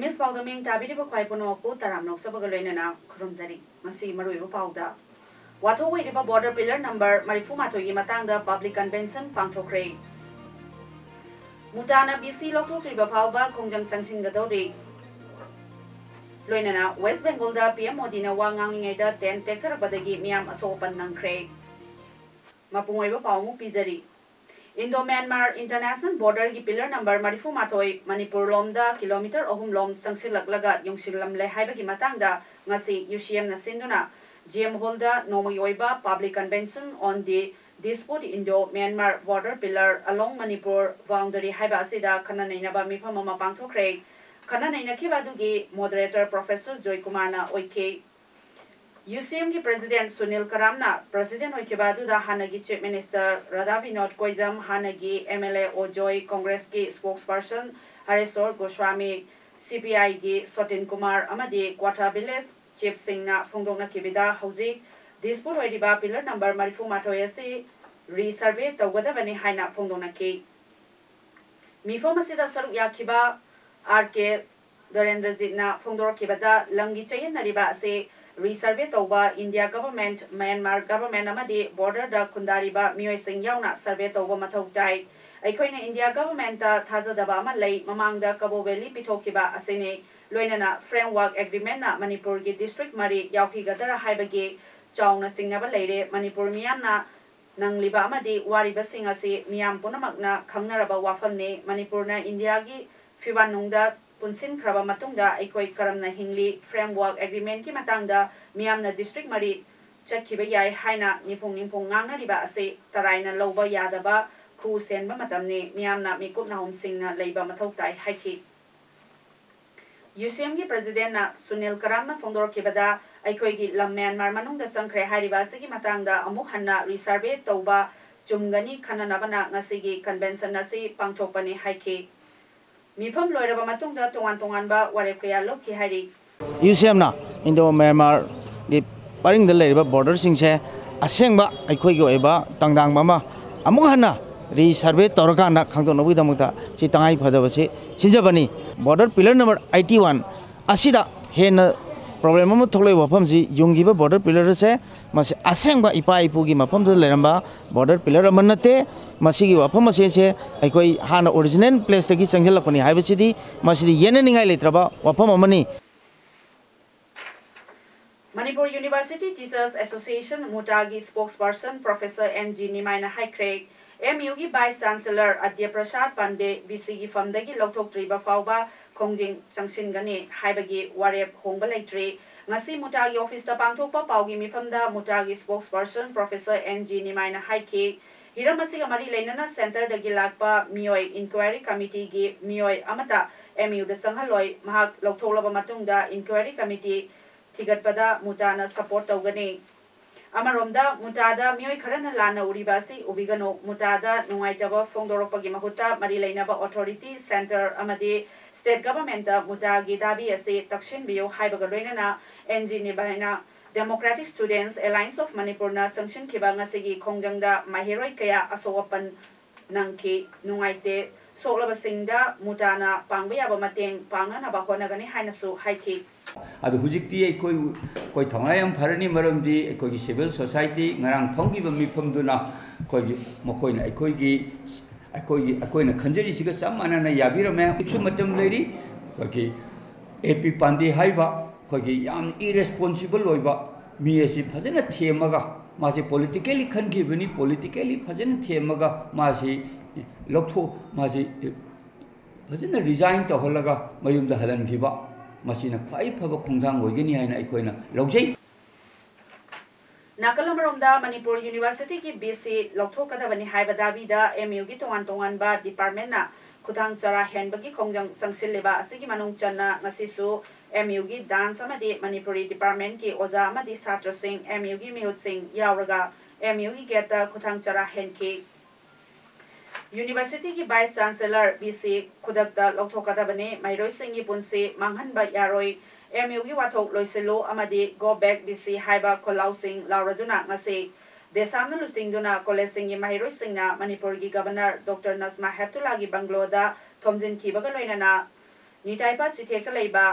Miss Paodam Tabidi Kwaipono, Taram no Sabagalena, Krumzari, Masi Maru Pauda. What away the border pillar number Marifumato Yimatanga Public Convention, Pantokre. Mutana BC Local Triba Pauba, Kongjang Sangsing Gadori. Loinana, West Bengal, PM Modina Wangang Ada, 10 Tector Badagi Miam Asopan Nankre. Mapunga Paumu Pizzari. Indo-Myanmar International Border की pillar number marifu matoi Manipur lomda kilometer ohum lom sangsilaklaga yongsilam le haiba ki matangda ngasi UCM na sinduna GM holda nomoyoiba public convention on the dispute Indo-Myanmar border pillar along Manipur boundary haiba asida kananaina ba mifam ama pangthokre kananaina kibadugi moderator Professor Joy Kumar na oike UCM की President Sunil Karamna, President Oikebadu da Hanagi Chief Minister Radhavinod Koijam, Hanagi MLA Ojoy, Congress की spokesperson Harisor Goswami, CPI की Sotin Kumar Amadi, Quata Village Chief Singna Fungdongna Kibida Hauji, dispute Oidiba pillar number Marifu Matoyasi, resurvey Tawgadavani Haina Fungdongna Ki. Mifomasida Saru Yakiba, RK Darendra Zidna Fungdor Kibada, Langi Chayan Nariba se resurvey tauba India government Myanmar government amadi border da kundariba mioi sing yauna survey tauba mathau tai aikoina India government ta thajadaba ama lei mamangda Cabo Valley pithokiba asene loinana framework agreement na Manipur gi district mari yauki gadara haibagi chauna singnaba leire Manipur miyamna nangliba amadi wariba sing ase miyam punamakna khangnaraba wafamne Manipur na India gi fiwanungda Punsin Kraba Matungda, Ekoi Karamna Hingli, Framework Agreement ki matangda, Miamna District Mari, Chakiba Yai Haina, Nipung Nanga Riba Ase, Taraina Loba Yadaba, Ku Senba Matamne, Miamna Mikut Nahum Singna, Leba Matautai, Haiki. UCM ki President na Sunil Karamna Fondor Kibada, Ekoi ki Lam Myanmar Manungda Sankre Hariba Sigi Matangda, Amukhanna, Resurvey Tauba, Jumgani Kananabana, Nasigi, Convention Nasi, Pangchopani, Haiki. Mifam loiraba matungda tongan ba warep kaya lok ki hari UCM na Indo-Myanmar gi paring da leiriba border sing se asengba aikoi gi oiba tangdang mama amuk hana resurvey toraka na khangdo nobi damukta si tangai phajaba si sinjabani border pillar number 81 asida hen problem am tholoi wafam si yungi ba border pillar se mas asengba ipa ipu gi mafam da leramba border pillar amanate masigi wafam se aikoi hana original place tagi changjal lakoni haibachidi masidi yena ningai letraba wafam amani Manipur University Teachers Association Mutagi spokesperson Professor NG Nimaina Haikre MU gi Vice Chancellor Adya Prasad Pande BC gi famdagi lokthok triba fauba Kongjing Changsingani haibagi warep hongba leitre ngasi Mutagi office ta pangthokpa paugi mifamda Mutagi spokesperson Professor NG Nimaina Haike hiramasiga mari leinana center dagi lakpa mioi inquiry committee gi mioi amata MU da sanghaloi mahak loktholaba matungda inquiry committee Tigatpada Mutana support Togani Amaromda Mutada Mui Karana Lana Uribasi Ubigano Mutada Nuaitaba Fondoropa Gimahuta Marilainaba Authority Center Amadi State Government Mutagi Dabi Ase Takshin Bio Haibagarena NG Nibaina Democratic Students Alliance of Manipurna Sanction Kibanga Sigi Kongjangda Mahiroi Kaya Asowapan Nanki Nuaite Solaba Singda Mutana Pangbaya Mateng Pangana Bahonagani Hainasu Haiki Adu hujikti koi thongai pharani maramdi koi civil society ngarang phonggi bami phomduna koi mokoi na koi na khanjari siga samana na yabirame ichu matam leri koi AP Pandi haiba koi yam irresponsible loiba mi esi phajana themaga masi politically khangi bani politically phajana themaga masi lokho masi phajana resign to holaga mayumda halan khiba Masina Pai Pava Kungdang Wigini and Ikoina Logi Nakalamromda Manipur University ki BC Loktokadavani Haibadavida MU Gitoan Ba Department na Kutang Sara Henbaki Kongjang Sangsileba Asigi Manung Chana Masisu MU की dance अमदी Manipuri department की ओजा अमदी छात्र Singh MU की मिहुत सिंह यावरगा MU की गेट खुथांग चरा हेनकी यूनिवर्सिटी की वाइस चांसलर BC खुदकता लौथोकदबने महरोई सिंह की पुंसी मांगहनबा यारोई MU की वाथोक लोइसिलो अमदी गो बैक BC हाइबा खोलाउ सिंह लाउरदुना ngasi देसामना लुसिंगदुना कॉलेज सिंह की महरोई सिंहना मणिपुर की गवर्नर डॉक्टर नजमा हेप्तुला की बंगलोदा थोमजिन खीबगा लोइनना निटाइपा चिथेक लेबा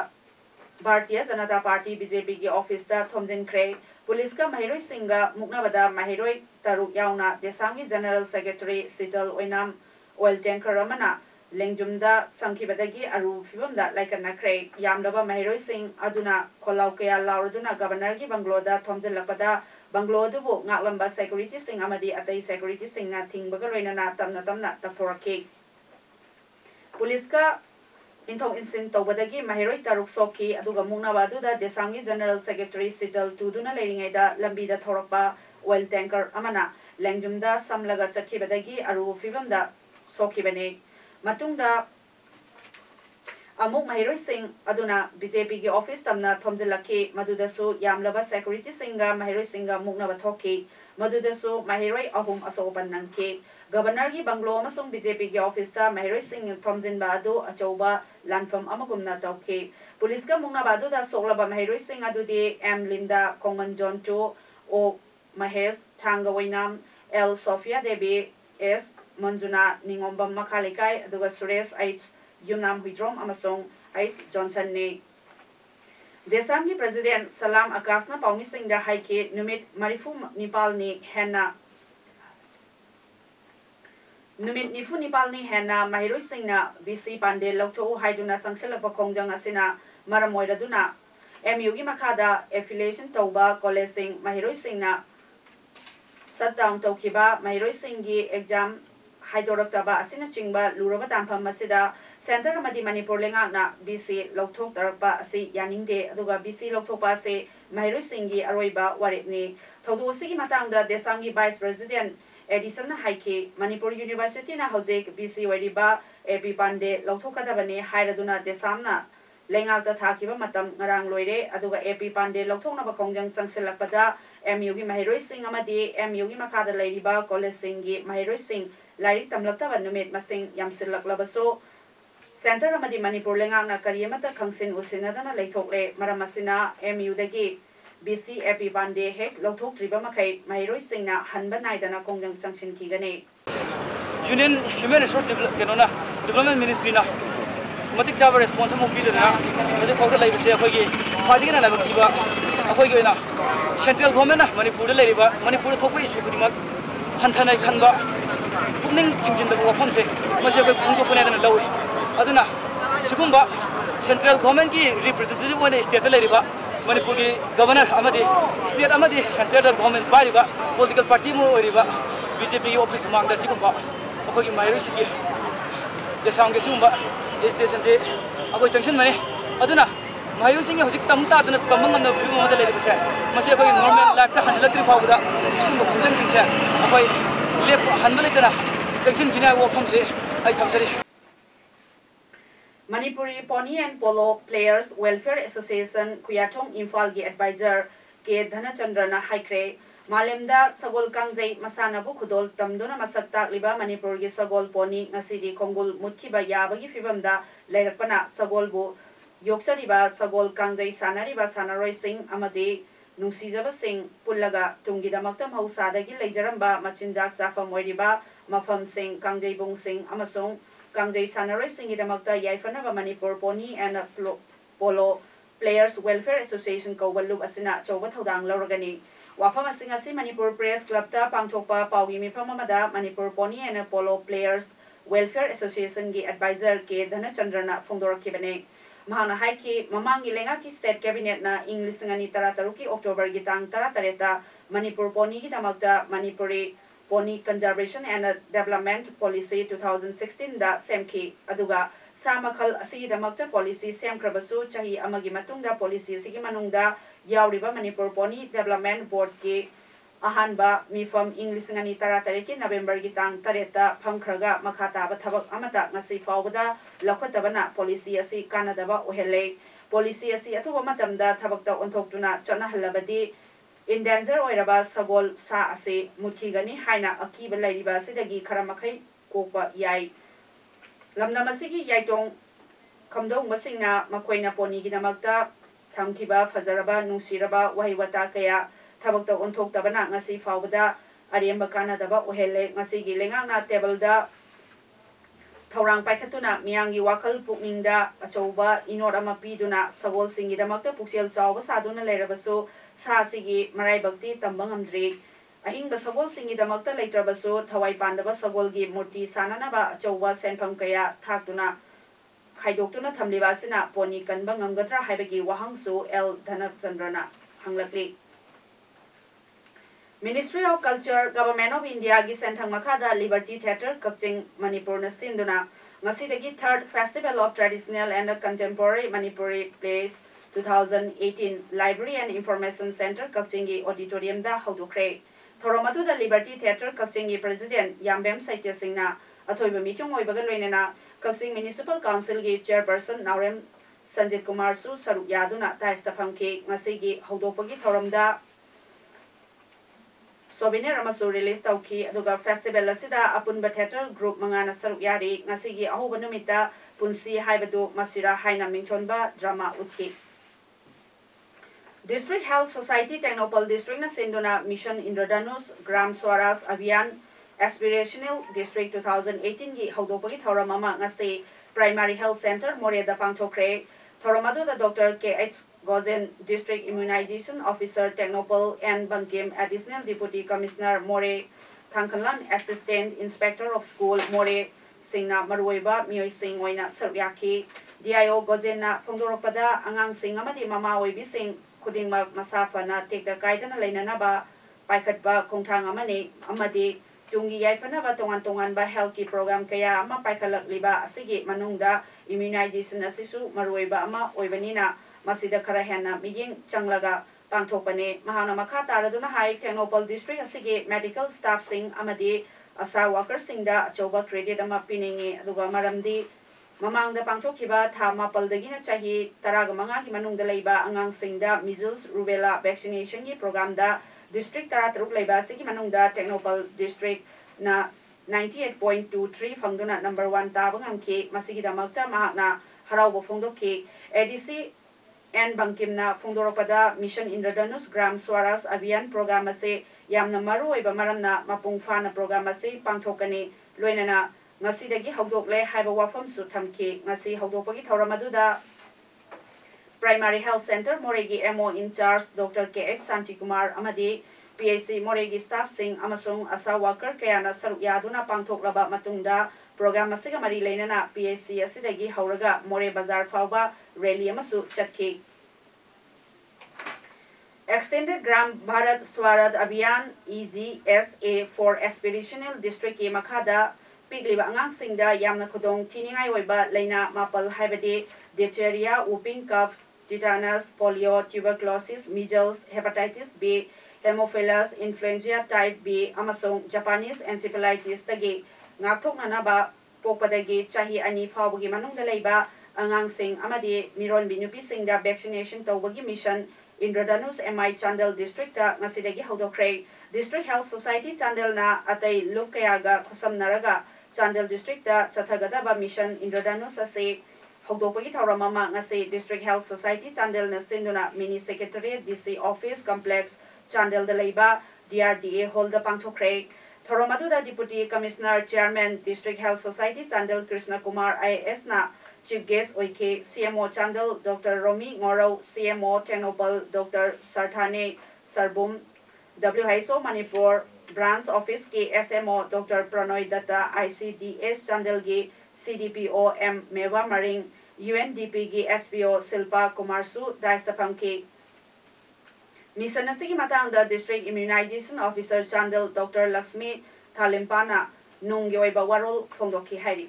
भारतीय जनता पार्टी BJP की ऑफिस दा थोमजिन क्रे पुलिस का महरोई सिंह मुकनबदा महरोई तरुक याउना देसाम की जनरल सेक्रेटरी सिटल ओइनाम ऑयल टैंकर अमना लेंजुमदा संखिबदगी अरु फिबमदा लाइकना क्रे यामदबा महरोई सिंह अदुना खोलाउ कया लाउरदुना गवर्नर की बंगलोदा थोमजिलपदा बंगलोदुबो ngaklamba security Singh अमदी अतई security Singh ना थिंगबगा लोइनना तमना तमना तफथोरके पुलिस का इंथों इंसिन तौबदगी महरोई तरुक सोकी अदुगा मुंगनाबा अदुदा देसांगी जनरल सेक्रेटरी सिटल तुदुना लेरिंगैदा लंबीदा थोरकपा ऑयल टैंकर अमना लेंजुमदा समलगा चखिबदगी अरु फिबमदा सोखिबने मतुंगदा अमुक महरोई सिंह अदुना BJP की ऑफिस तमना थोमजिलखी मदुदसु यामलबा सेक्युरिटी सिंगा महरोई सिंगा मुगनबा थोकी मदुदसु महरोई अहुम असोपन नंकी गवर्नर की बंगलो अमसुंग BJP की ऑफिस ता महरोई सिंह थोमजिनबा अदु अचौबा लानफम अमगुमना तौकी पुलिस का मुगनबा अदुदा सोगलबा महरोई सिंह अदुदी M लिंदा कोंगमन जोंचो O महेश थांगवैनाम L सोफिया देवी S मंजुना निंगोंबम मखालिकाई अदुगा Suresh H Yunam Huidrom Amasong H Johnson ने देसाम की प्रेसिडेंट सलाम आकाशना पाउमी सिंह दा हाइके नुमित मरिफु निपाल ने हैना नुमित निफु निपाल ने हैना महरोई सिंह ना BC पांडे लौथो हाइदुना संगसेलप खोंजंग असिना मरम ओइरदुना MU की मखादा एफिलिएशन तौबा कॉलेज सिंह महरोई सिंह ना शट डाउन तौखिबा महरोई सिंह की एग्जाम हाइदोरक्तबा असिना चिंगबा लुरबा तांफम मसिदा सेंटर अमदी मणिपुर लेंगाना BC लौथोक तरपा असि यानिंगदे अदुगा BC लौथोपा से महरोई सिंह की अरोइबा वारेपनी थौदोसी की मतांगदा देसाम की वाइस प्रेसिडेंट एडिसन हाइके मणिपुर यूनिवर्सिटी ना हौजेक BC वरिबा AB पांडे लौथोकदबने हाइरदुना देसामना लेंगालता थाकिबा मतम ngarang loire aduga AP Pandey लौथोकनबा खोंजंग चंगसेलपदा MU की महरोई सिंह अमदी MU की मखादा लेरिबा कॉलेज सिंह की महरोई सिंह लाइक तमलक्तबा नुमित मसिंग यामसिलक्लबसो सेंटर अमदी मणिपुर लेंगांगना करियमता खंगसिन उसिनदना लेथोकले मरमसिना MU दगी BC AP पांडे हेक लौथोकत्रिबा मखै महरोई सिंहना हनबा नाइदना खोंजंग चंगसिन खिगने union human resource development ministry ना मतिक चाबा रेस्पॉन्स अमु पीदना हजे फौदा लैबसे अखोगी फादिगना लाइब थिबा अखोगी ओइना सेंट्रल गवर्नमेंट ना मणिपुर लेरिबा मणिपुर थोपा इशू खुदिमक हंथनाय खनबा पुनिंग थिंजिनदबा वफमसे मसे अखोय खुंदोकनेदना लौइ अदुना सिगुंबा सेंट्रल गवर्नमेंट की रिप्रेजेंटेटिव ओइना स्टेट लेरिबा मणिपुर की गवर्नर अमदी स्टेट अमदी सेंट्रल गवर्नमेंट बारिबा पॉलिटिकल पार्टी मो ओइरिबा BJP की ऑफिस मांगदा सिगुंबा अखोगी महरोई सिगी देसाम के सिगुंबा स्टेशन से अखोई जंक्शन मने अदुना महरोई सिंह हजिक तमतादना तमंगमना बिमोदा लेरिबसे मसे अखोई नॉर्मल लाइफ ता हंसलत्रि फावदा सिगुंबा खुंजन सिंगसे अखोई लेप हनबा लेतना जंक्शन किना वफम से आई थमसरी Manipuri pony and polo players welfare association कुयाथोंग इम्फाल की एडवाइजर के धनचंद्रना हाइक्रे मालेमदा सगोल कांगजै मसानाबु खुदोल तमदुना मसक ताकलिबा मणिपुर की सगोल पोनी ngasiदी खोंगुल मुतखिबा याबगी फिबमदा लेरपना सगोलबु योक्सरिबा सगोल कांगजै सानारिबा सानारोय सिंह अमदी नुसीजबा सिंह पुल्लगा तुंगीदमक्ता महौसादगी लेजरंबा मचिनजाक चाफम ओइरिबा मफम सिंह कांगजैबुंग सिंह अमसोंग कांगजै सानारोय सिंगीदमक्ता याइफनबा Manipur pony and polo players welfare association कौबलुब असिना चौबा थौदांग लौरगनी वाफम असिंग असि मणिपुर प्रेस क्लब ता पांगथोकपा पाउगी मिफम अमदा Manipur pony and polo players welfare association की एडवाइजर के धनचंद्रना फोंदोरखिबने महाना हाइकी ममांगी लेंगा की स्टेट कैबिनेट ना इंग लिसिंगनी तरातरु की अक्टोबर की तांग तरातरेता मणिपुर पोनी की दमकता Manipuri pony conservation and development policy 2016 दा सेमखी अदुगा सामखल असि दमकता पॉलिसी सेमक्रबसु चाही अमगी मतुंगदा पॉलिसी असि की मनुंगदा यावरिबा मणिपुर पोनी डेवलपमेंट बोर्ड के ahanba mifam English ngani tara tariki November gi tang tareta phamkhraga makhata ba thabak amata ngasi fawbada lakhatabana policy asi kanadaba ohele policy asi athuba matamda thabakta onthokduna chana halabadi in danger oiraba sagol sa ase muthigani haina akiba lairiba sidagi kharamakhay kokpa yai lamna masigi yaitong kamdong masingna makoina poni gi namakta thamkiba fajaraba nungsiraba wahiwata kaya thabakta onthoktabana ngasi fawbada aremba kanadaba ohele ngasi gi lengangna table Taurang paikhatuna miyangi wakal pukningda achauba inor ama piduna sagol singi damakta puksel chawba saduna leirabasu sa sigi marai bakti tamba ngamdri ahingba sagol singi damakta leitrabasu thawai pandaba sagolgi murti sananaba achauba senpham kaya thakuna khaidoktuna thamliba sina poni kanba ngamgatra haibagi wahangsu L Dhanachandrana hanglakli Ministry of Culture, Government of India gi senthang makhada Liberty Theatre Kakching Manipur na sinduna ngasidagi third Festival of Traditional and Contemporary Manipuri Plays 2018 Library and Information Center Kakching gi auditorium da haudokre thoromatu da Liberty Theatre Kakching gi President Yambem Saitya Singna athoiba mikyong oibaga loinena Kakching Municipal Council gi Chairperson Naurem Sanjit Kumar su saruk yaduna taista phamki ngasigi haudopagi thoramda Souvenir amasu release tauki aduga festival asida apunba theater group mangana saruk yari ngasigi ahuba numita punsi haibadu masira haina mingchonba drama uthi District Health Society Technopal District na sinduna Mission Indradhanus Gram Swaraj Abhiyan Aspirational District 2018 gi haudopagi thoramama ngasi Primary Health Center Moreda pangchokre thoramadu da Dr. K.H. Gozen District Immunization Officer Technopal and Bankim Additional Deputy Commissioner More Thangkalan Assistant Inspector of School More Singna Maruiba Mioy Sing Waina Saryaki DIO Gozena Pongdoropada Angang Sing Amadi Mama Oibi Sing Kudingmak Masafana take the Kaidana Lainanaba Paikatba Kongtang Amani Amadi Tungi Yaifanaba Tongan ba healthy program kaya ama paikalak liba asigi manungda immunization asisu maruiba ama oibanina masida karahena miying changlaga pangthokpane mahana makha taraduna hai Technopal District asigi medical staff sing amadi asa workers singda achoba credit ama piningi aduga maramdi mamangda pangthokhiba tha mapaldagina chahi taraga manga gi manungda leiba angang singda measles rubella vaccination gi program da District Tara Truk Laiba Siki Manungda Technopal District na 98.23 Fangduna number 1 Tabang Amki Masigi Damakta Mahakna Haraubo Fongdoki ADC and Bangkimna Fongdoropada Mission Indradhanus Gram Swaraj Abhiyan Program Ase Yamna Maru Eba Maramna Mapung Fana Program Ase Pangthokani Loinana Ngasidagi Haudokle Haiba Wafam Suthamki Ngasi Haudopagi Thoramaduda Primary Health Center Moregi MO in charge Dr. K.H. Santikumar Amadi PAC Moregi staff sing amasung asa worker kayana saruk yaduna pangthoklaba matungda program asiga mari leinana PAC asidagi hauraga More Bazar fauba rally amasu chatki Extended Gram Bharat Swaraj Abhiyan EGSA for Aspirational District ki makhada pigliba angang singda yamna khudong tiningai oiba leina mapal haibadi diphtheria whooping cough tetanus, polio, tuberculosis, measles, hepatitis B, Haemophilus influenza type B, amasung Japanese encephalitis tagi ngakthoknanaba pokpadagi chahi ani phawbagi manungda leiba angangsing amadi miron binupisingda vaccination tawbagi mission Indradhanus MI Chandel District ta ngasidagi haudokre District Health Society Chandel na atay lukayaga khusamnaraga Chandel District ta chathagadaba mission Indradhanus ase Haudopagi Tauramama ngasi District Health Society Chandel na sinduna Mini Secretariat DC Office Complex Chandel de Leiba DRDA Hall da Pangthokre Tauramadu Deputy Commissioner Chairman District Health Society Chandel Krishna Kumar IAS na Chief Guest Oike CMO Chandel Dr. Romi Ngorau CMO Technopal Dr. Sarthane Sarbum WHO Manipur Branch Office ke SMO Dr. Pranoy Datta ICDS Chandel ge CDPO M Mewa Maring UNDP gi SPO Silpa Kumarsu Daistapam ke Mission asigi matangda District Immunization Officer Chandel Dr. Lakshmi Thalimpana nung yoiba warol phongdoki hari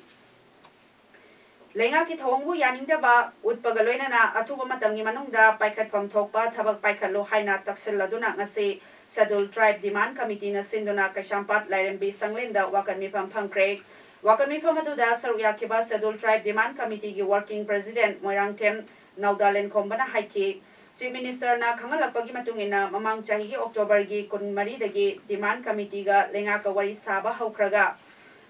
Lenga ki thongbu yaningdaba utpaga loinana athuba matamgi manungda paikhatpham thokpa thabak paikhatlo haina taksilladuna ngasi Scheduled Tribe Demand Committee na sinduna Kaishampat Lairembi Sanglenda wakan mifam phangkre wakan mifam aduda saruyakiba Scheduled Tribe Demand Committee gi Working President Moirangtem Naudalen Kombana haiki Chief Minister na khangalakpagi matungina mamang chahi gi October gi 13 dagi Demand Committee ga lenga ka wari saba haukraga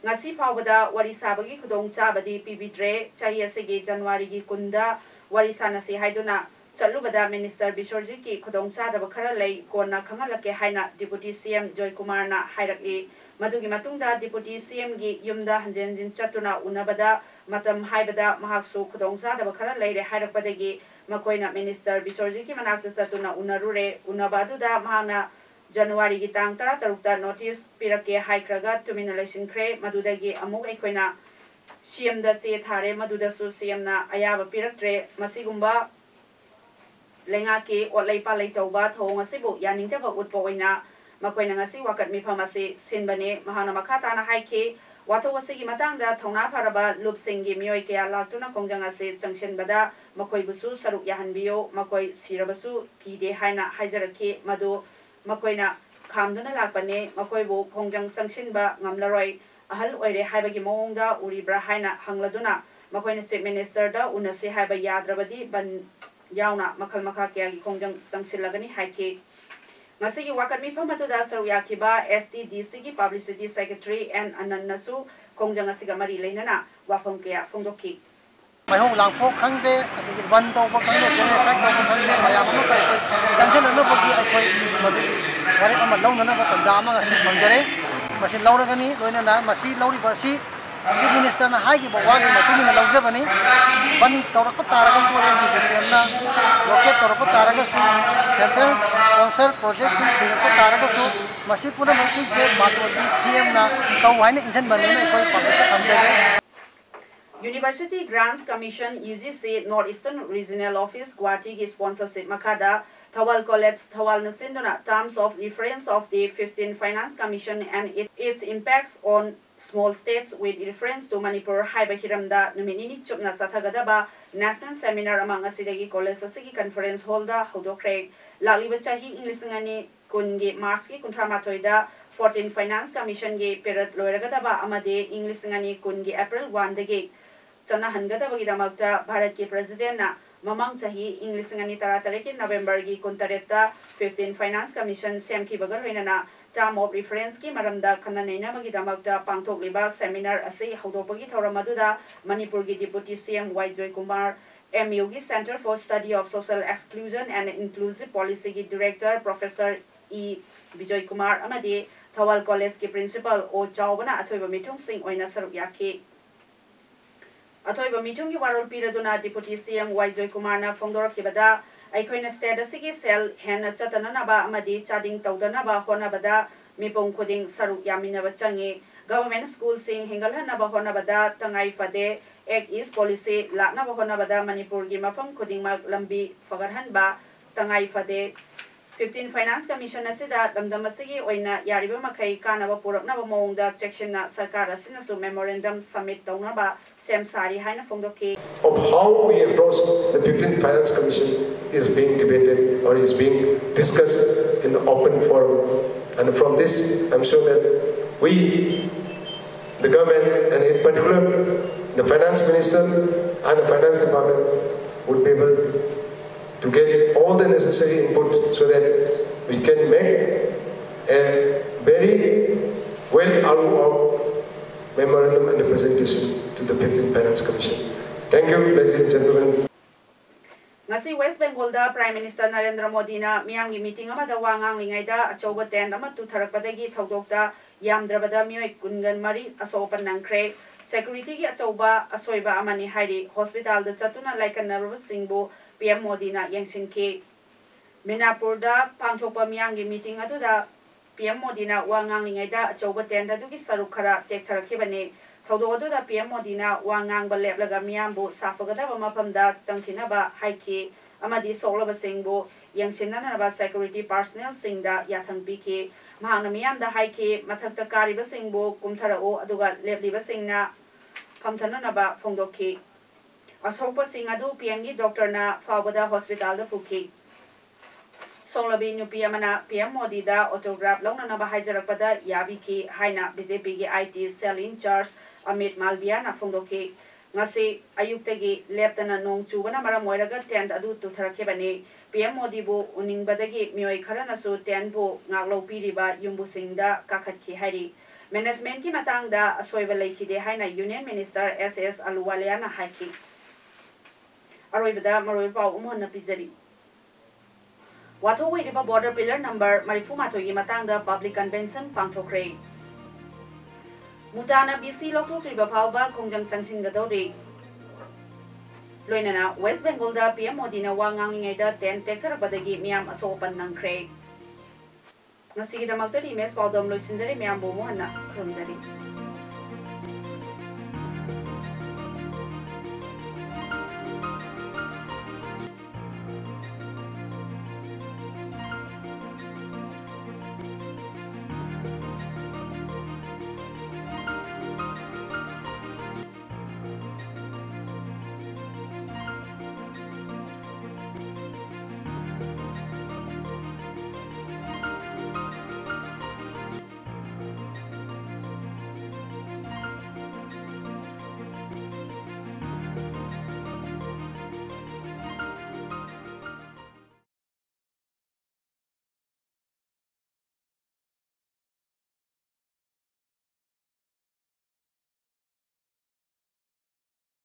ngasi phawbada wari sabagi khudong chabadi pibidre chahi asigi January gi kunda wari sanasi haiduna chalubada Minister Bisorji ki khudong chadaba khara lei konna khangalake haina Deputy CM Joy Kumar na hairaki madugi matungda Deputy CM gi yumda hanjenjin chatuna unabada matam haibada mahaksu khudong chadaba khara leire hairakpadagi makoina Minister Bisorji ki manakta chatuna unarure unabaduda mahana January gi tang 13 notice pirake haikraga tumina lesinkhre madudagi amuk ekoina CM da che thare maduda su CM na ayaba piraktre masigumba lenga ke olai pa lai tauba thong asibu yaningtaba utpo oina makoina ngasi wakat mifam ase sinbane mahana makhata na haike wato wasigi matangda thongna pharaba lupsingi mioi ke alaktuna kongjang ase changsenbada makoi busu saruk yahanbiyo makoi sirabasu kide haina haijarake madu makoina khamduna lakpane makoibu khongjang changsinba ngamlaroi ahal oire haibagi mongda uribra haina hangladuna makoina Chief Minister da unasi haiba yadrabadi ban yauna makal makha kya gi khongjang changsilagani haike ngasigi wakat mifam atuda saruyakiba STDC gi Publicity Secretary and Anannasu khongjang asiga mari leinana wafam kya phongdoki Mayong langpo khangde adi ban to ba khangde jene sak to ba khangde mayam no kai sanjal no bagi ai madu wari ama launa na ba tanjama ngasi mangjare masin laura gani loina na masi lauri ba si Chief Minister na hai gi ba wa gi matuni na lauje bani ban tawrak ko taraga su SDCM na rocket tawrak ko taraga su central sponsor project sin thir ko taraga su masi puna mangsi je bato di CM na taw haina injan bani na koi public ka thamjage University Grants Commission UGC Northeastern Regional Office Guwahati ki sponsorship makada Thawal College Thawal nasinduna terms of reference of the 15th Finance Commission and its impacts on small states with reference to Manipur haiba hiramda numinini chupna sathagadaba national seminar among asidagi college asigi conference hall da hodokre laliba chahi inglisingani kungi March ki kuntramathoi 14th Finance Commission ge period loiragadaba amade inglisingani kungi April 1 dagi Chana hangadabagi damakta Bharat ki President na mamang chahi inglisingani taratare ki November gi kuntareta 15 Finance Commission semki bagal hoinana term of reference ki maramda khananaina bagi damakta pangthokliba seminar ase hodopagi thoramaduda Manipur gi Deputy CM Y Joy Kumar MU gi Center for Study of Social Exclusion and Inclusive Policy gi Director Professor E Bijoy Kumar amadi Thawal College ki Principal O Chawbana athoiba mithung sing oina saruk yaki Athoiba meeting warol piraduna Deputy CM Y Joy Kumar na phongdor khibada aikoina state asigi sel hen chatana naba amadi chading tawdana ba hona bada mipong khuding saruk yamina bachangi government school sing hingalhan naba hona bada tangai fade Act East policy lakna ba hona bada Manipur gi mafam khuding mak lambi fagarhan ba tangai fade 15 Finance Commission asida damdam asigi oina yariba makai kanaba purakna ba mongda section na sarkar asina su memorandum submit tawna ba sem sari haina phongdoki of how we approach the 15th Finance Commission is being debated or is being discussed in the open forum, and from this I'm sure that we, the government, and in particular the Finance Minister and the Finance Department would be able to get all the necessary input so that we can make a very well out memorandum and a presentation to the 15th Finance Commission. Thank you, ladies and gentlemen. Ngasi West Bengal da Prime Minister Narendra Modi na miyamgi meeting amada wangang lingaida achoba tent ama tutharakpadagi thaudokta yamdrabada mioi kungan mari asopan nangkre security gi achoba asoiba amani hairi hospital da chatuna laikanarba singbu PM Modi na yengsinke Minapur da pangthokpa miyamgi meeting aduda PM Modi na wangang lingaida achoba tent adugi sarukhara tektharakibani Thaudoda PM Modi na wangang baleblaga miyambu safagadaba mapamda changthinaba haiki amadi soglaba singbu yangsinanaba security personnel singda yathang piki mahana miyamda haiki mathakta kariba singbu kumtharao aduga lebliba singna phamthananaba phongdokhi असोपसिंग अदु PM की doctor ना फावदा hospital दा पुखी सोलबी नुपी अमना PM Modi दा autograph लौना हाइजरपदा याबिकी हाइना BJP की IT cell incharge Amit Malviya ना फोंदोकी ngasi ayuktagi leptana nong chubana maram oiraga tent adu tutharakhebani pm modi bu uningbadagi mioi kharana su tent bu ngaklo piriba yumbu singda kakhatkhi hari management ki matang da asoiba lekhide haina union minister ss aluwalia na haiki aroibada maroi pau umhon na pizari watho wiriba border pillar number marifu matoi gi matang da public convention pangthokre Mutana BC Lokto Triba Pauba Kongjang Changsing Gadori Loinana West Bengal da PM Modi na wangang ngay da 10 tektar badagi miyam asopan ng Craig. Nasigi da magtari mes Paodam Loisinjari miyam bumuhan na krumjari.